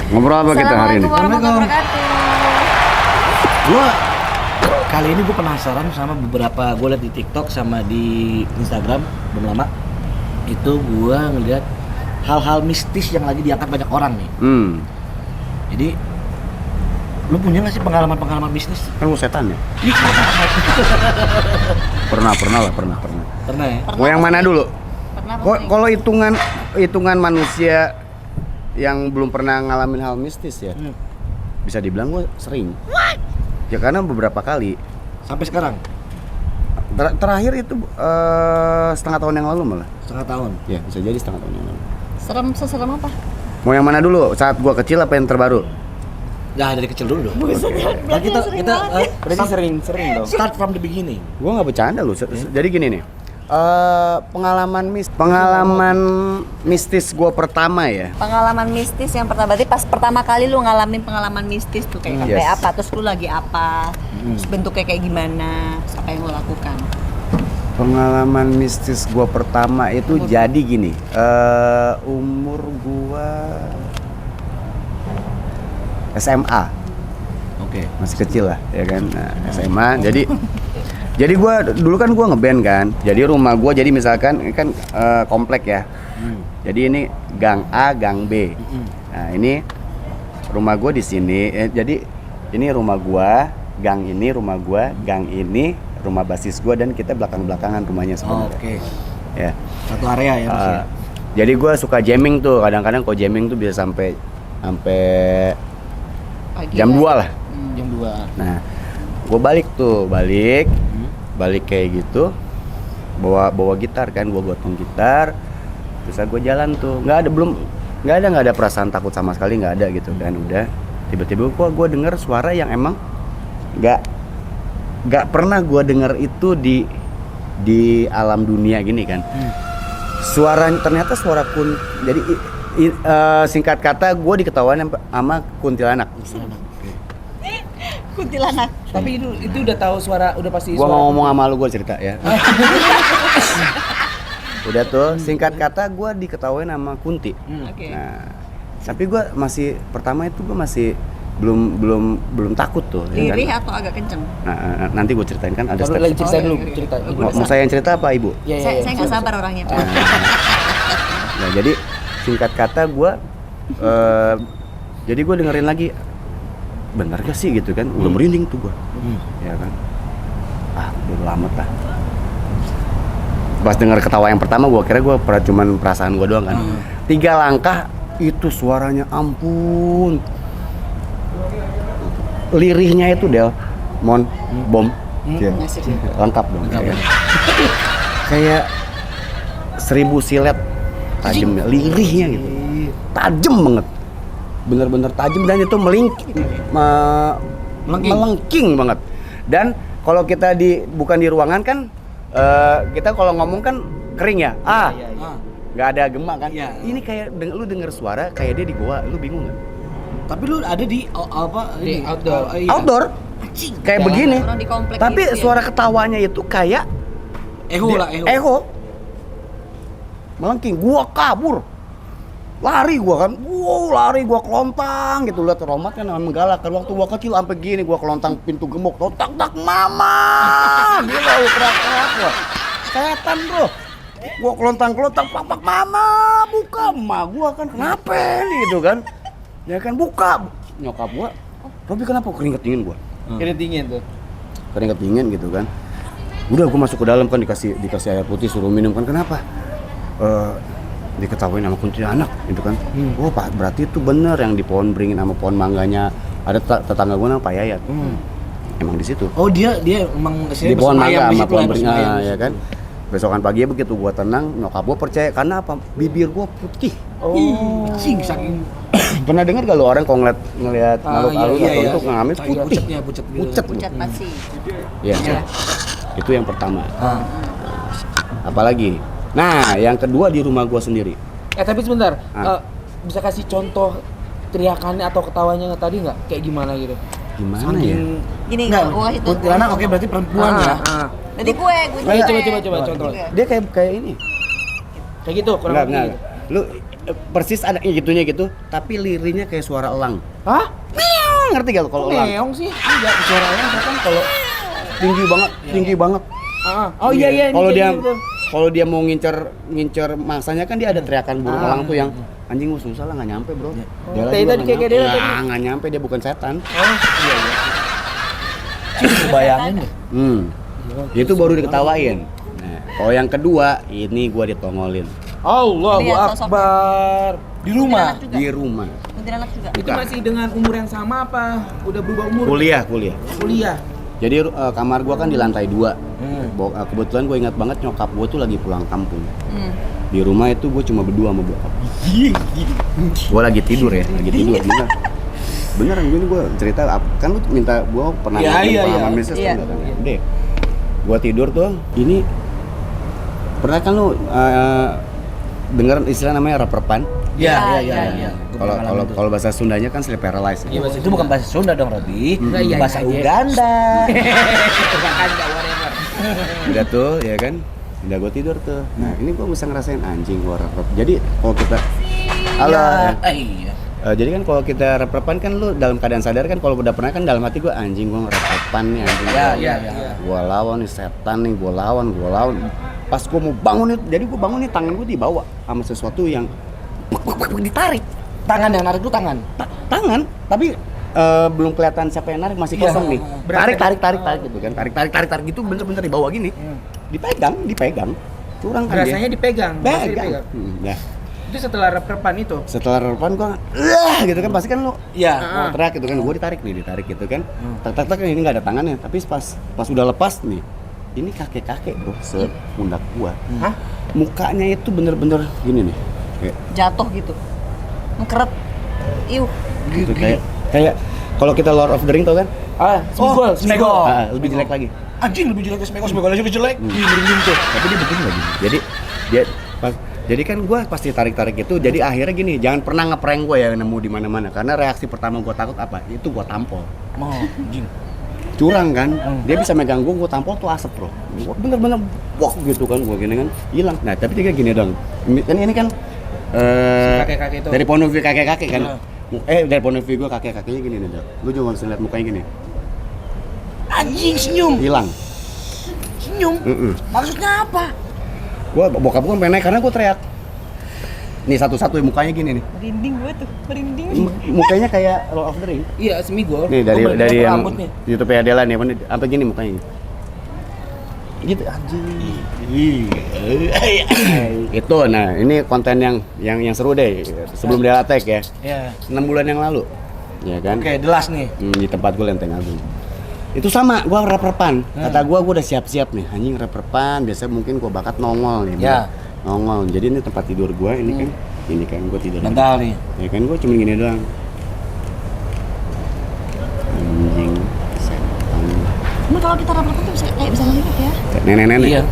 Ngobrol apa kita hari ini? Assalamualaikum warahmatullahi wabarakatuh. Gua kali ini gue penasaran sama beberapa gue liat di TikTok sama di Instagram belum lama. Itu gue ngeliat hal-hal mistis yang lagi diangkat banyak orang nih. Jadi lu punya nggak sih pengalaman bisnis? Kan lu setan ya? Pernah lah. Pernah ya? Mau yang mana dulu? Pernah apa sih? Kalau hitungan manusia yang belum pernah ngalamin hal mistis ya, bisa dibilang gue sering. Ya karena beberapa kali. Sampai sekarang? Terakhir itu setengah tahun yang lalu malah. Setengah tahun? Ya bisa jadi setengah tahun yang lalu. Seserem apa? Mau yang mana dulu? Saat gue kecil apa yang terbaru? Ya dari kecil dulu dong. Nah, kita Berarti sering dong. start from the beginning. Gue nggak bercanda loh. Jadi gini nih. Pengalaman mistis gue pertama ya. Pengalaman mistis yang pertama, berarti pas pertama kali lu ngalamin pengalaman mistis tuh kayak Yes. apa? Terus lu lagi apa? Terus bentuknya kayak gimana? Terus apa yang lu lakukan? Pengalaman mistis gue pertama itu jadi gini. Umur gue SMA. Oke. Masih kecil lah ya kan. Nah, SMA. Jadi gue dulu kan gue ngeband kan. Jadi rumah gue jadi misalkan ini kan komplek ya. Jadi ini gang A, gang B. Nah ini rumah gue di sini. Jadi ini rumah gue, gang ini rumah gue, gang ini rumah basis gue, dan kita belakang-belakangan rumahnya sebenarnya. Oke. Ya. Satu area ya Mas ya. Jadi gue suka jamming tuh. Kadang-kadang kalau jamming tuh bisa sampai Pagi jam 2 lah. Jam 2. Nah, gue balik kayak gitu, bawa gitar kan, gue gotong gitar, terus gue jalan tuh, nggak ada perasaan takut sama sekali, nggak ada gitu kan. Udah tiba-tiba gue denger suara yang emang nggak pernah gue denger itu di alam dunia gini kan. Suaranya ternyata suara jadi singkat kata gue diketawain sama kuntilanak. Kuntilanak. Tapi itu udah tahu suara, udah pasti Gua suara. mau ngomong sama lu, gue cerita ya. Udah tuh, singkat kata gue diketawain sama kunti. Oke. Nah, tapi gue masih pertama itu gue masih belum takut tuh. Ya Lirih kan? atau agak kenceng? Nah, nanti gue ceritain kan ada Kalau step. lagi cerita Oh, dulu, iya. cerita. Mau saya yang cerita apa ibu? Iya, Saya nggak sabar orangnya. Pak. Nah, jadi singkat kata gue, jadi gue dengerin lagi. Bener gak sih gitu kan? Udah merinding tuh gue. Ya kan? Udah amat lah. Pas denger ketawa yang pertama gue kira cuman perasaan gue doang kan. 3 langkah itu suaranya ampun. Lirihnya itu Del, bom. Ya. Lengkap dong. Kayak 1000 silet tajamnya, lirihnya gitu. Tajem banget. Bener-bener tajam, dan itu melengking banget. Dan kalau kita bukan di ruangan kan, kita kalau ngomong kan kering ya, nggak ada gema kan. Iya. Ini kayak lu denger suara kayak dia di goa, lu bingung nggak? Tapi lu ada di Di outdoor. Iya. Outdoor, kayak begini. Orang di komplek Tapi gitu ya. suara ketawanya itu kayak echo. Melengking, gua kabur. Lari gua kan, gua kelontang gitu, lihat Romat kan menggalak kan. Waktu gua kecil sampai gini, gua kelontang pintu gemuk, tak mama, gila lu teriak-teriak gua, setan bro. Gua kelontang pak mama, buka. Emak gua kan, kenapa nih gitu kan, ya kan buka. Nyokap gua, Robi kenapa keringet dingin gua, Keringet dingin tuh. keringet dingin gitu kan. Udah gua masuk ke dalam kan, dikasih air putih, suruh minum kan. Kenapa? Diketawain sama kuntilanak gitu kan. Oh Pak, berarti itu bener yang di pohon beringin sama pohon mangganya. Ada tetangga gue namanya Pak Yayat. Emang di situ. Oh dia emang Di pohon mangga sama pohon beringin, beringin ya kan. Besokan pagi begitu gue tenang, nyokap gue percaya karena apa? Bibir gue putih. Oh, saking Pernah dengar gak lo orang kalau ngeliat makhluk halus atau itu ngambil putih? pucet gitu. Pucet. Pucat pasti. Iya. Itu yang pertama. Apalagi? Nah, yang kedua di rumah gua sendiri. Tapi sebentar, bisa kasih contoh teriakannya atau ketawanya tadi nggak? Kayak gimana gitu? Gimana ya? Gini Enggak, kalau gua itu. kuntilanak oke berarti perempuan ya. Berarti gue Ayo coba contoh. Dia kayak ini. Kayak gitu kurang Enggak, lebih. enggak. Gitu. Lu persis ada gitunya gitu, tapi lirinya kayak suara elang. Hah? Meong, ngerti gak lu kalau elang? Meong sih? Enggak, suara elang kan kalau Tinggi banget. Oh iya ini Kalau kayak dia gitu. kalau dia mau ngincer mangsanya kan dia ada teriakan burung elang tuh yang anjing gua susah lah nggak nyampe, Bro. Dia Tadi juga kayak dia tadi. nggak nyampe, dia bukan setan. Oh, iya. Cih, bayangin deh. Itu baru diketawain. Nah, kalau yang kedua ini gua ditongolin Allahu Lihat sosoknya. Akbar. Di rumah. Kuntilanak juga. di rumah. Kuntilanak juga. Itu masih dengan umur yang sama apa? Udah berubah umur? Kuliah. Kuliah. Jadi kamar gua kan di lantai 2. Kebetulan gue ingat banget nyokap gua tuh lagi pulang kampung. Di rumah itu gue cuma berdua sama bokap. Gue lagi tidur ya, beneran gue cerita kan lu minta gue pernah ngomongin pengalaman mistis kan nggak kan? Deh, gue tidur tuh ini pernah kan lu dengar istilah namanya reperpan? Iya. Kalau bahasa Sundanya kan sleep paralysis. Iya, Itu bukan bahasa Sunda dong, Robi. Iya, Bahasa iya. Uganda. Uganda whatever. Udah tuh ya kan, udah gue tidur tuh. Nah ini gue bisa ngerasain anjing gue rep. Jadi kalau kita Iya. jadi kan kalau kita rep-repan kan lu dalam keadaan sadar kan, kalau udah pernah kan dalam hati gue anjing gue ngerep-repan nih anjing. Iya. Gue lawan nih setan nih, gue lawan. Pas gue mau bangun nih, jadi gue bangun nih tangan gue dibawa sama sesuatu yang ditarik. Tangan yang narik itu tangan. Tangan, tapi belum kelihatan siapa yang narik, masih kosong nih. Tarik gitu kan. Tarik gitu bener-bener dibawa gini. Dipegang. Curang kan Rasanya dipegang. Masih Pegang. Nah, Itu setelah rep-repan itu. setelah repan gua gitu kan pasti kan lu mau teriak gitu kan, gua ditarik gitu kan. Tak ini nggak ada tangannya, tapi pas udah lepas nih, ini kakek Bro, sepundak gua. Hah? Mukanya itu bener-bener gini nih, Jatuh gitu. Mengkeret. Iuh. gitu kayak kalau kita Lord of the Ring tau kan? Smegol. Lebih jelek lagi. Anjing lebih jelek ke Smegol aja lebih jelek. Merinding tuh, tapi dia begini lagi. Jadi kan gue pasti tarik itu, jadi akhirnya gini, jangan pernah ngeprank gue ya nemu di mana-mana, karena reaksi pertama gue takut apa? Itu gue tampol. Anjing. Curang kan, dia bisa megang gue tampol tuh asap Bro. Gua bener-bener wah gitu kan, gue gini kan hilang. Nah tapi dia gini dong, kan ini kan Kakek-kakek itu. dari point of view kakek-kakek kan. Dari point of view gue kakek-kakeknya gini nih dong. Gue cuma harus lihat mukanya gini, Anjing senyum. hilang. Senyum. Maksudnya apa? Bokap gue pengen naik karena gue teriak. Nih satu-satu mukanya gini nih. Merinding gue tuh. Merinding. Mukanya kayak Lord of the Ring. Iya, Smigol. Nih dari yang rambutnya. YouTube Adela nih, sampai gini mukanya. Gitu anjing. Itu nah, ini konten yang seru deh sebelum dia attack ya. Iya. 6 bulan yang lalu. Ya kan? Oke, jelas nih. Di tempat gue Lenteng Agung. Itu sama, gua rep-repan. Kata gua udah siap-siap nih. Anjing rep-repan, biasa mungkin gua bakat nongol nih. Ya. Nongol. Jadi ini tempat tidur gua, ini kan gua tidur. Mental nih. Ya kan gua cuma gini doang. Anjing setan. Cuma kalau kita rapat tuh bisa ngeliat ya. Nenek-nenek. Iya.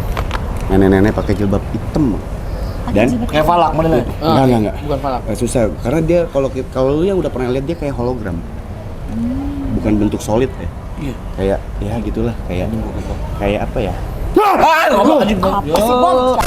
Nenek-nenek pakai jilbab hitam. Dan Kayak falak modelnya. enggak. Bukan falak. Susah karena dia kalau lu yang udah pernah lihat dia kayak hologram. Bukan bentuk solid ya. Iya. Kayak ya gitulah, kayak apa ya? Goblok anjing. Apa sih, Bang?